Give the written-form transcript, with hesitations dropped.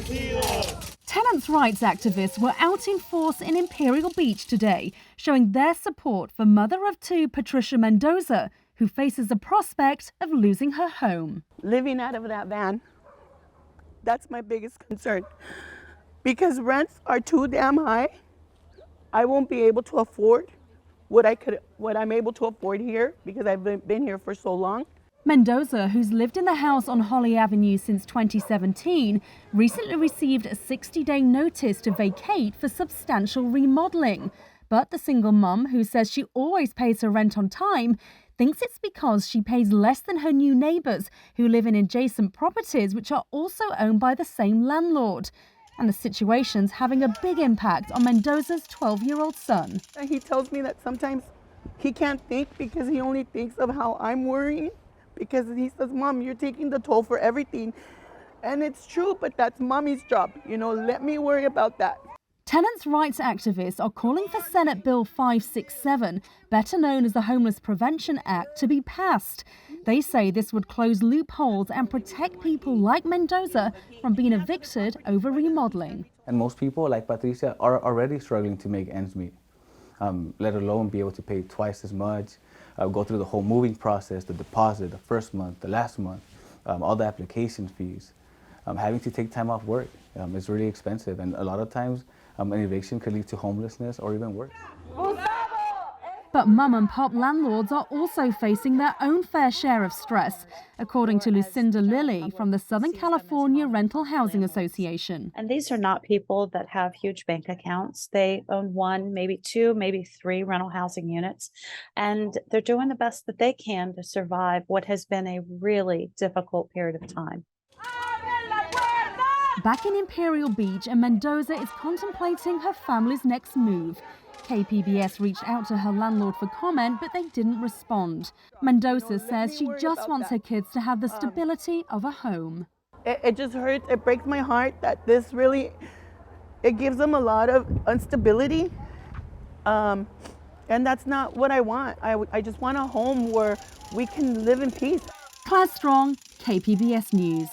Tenants' rights activists were out in force in Imperial Beach today, showing their support for mother of two Patricia Mendoza, who faces the prospect of losing her home. Living out of that van, that's my biggest concern. Because rents are too damn high. I won't be able to afford what I'm able to afford here because I've been here for so long. Mendoza, who's lived in the house on Holly Avenue since 2017, recently received a 60-day notice to vacate for substantial remodeling. But the single mum, who says she always pays her rent on time, thinks it's because she pays less than her new neighbours who live in adjacent properties which are also owned by the same landlord. And the situation's having a big impact on Mendoza's 12-year-old son. He tells me that sometimes he can't think because he only thinks of how I'm worrying. Because he says, Mom, you're taking the toll for everything. And it's true, but that's Mommy's job. Let me worry about that. Tenants' rights activists are calling for Senate Bill 567, better known as the Homeless Prevention Act, to be passed. They say this would close loopholes and protect people like Mendoza from being evicted over remodeling. And most people, like Patricia, are already struggling to make ends meet, let alone be able to pay twice as much, go through the whole moving process, the deposit, the first month, the last month, all the application fees. Having to take time off work is really expensive, and a lot of times an eviction could lead to homelessness or even worse. But mum and pop landlords are also facing their own fair share of stress, according to Lucinda Lilly from the Southern California Rental Housing Association. And these are not people that have huge bank accounts. They own one, maybe two, maybe three rental housing units, and they're doing the best that they can to survive what has been a really difficult period of time. Back in Imperial Beach, and Mendoza is contemplating her family's next move. KPBS reached out to her landlord for comment, but they didn't respond. Mendoza says she just wants her kids to have the stability of a home. It just hurts. It breaks my heart that this really, it gives them a lot of instability. And that's not what I want. I just want a home where we can live in peace. Claire Strong, KPBS News.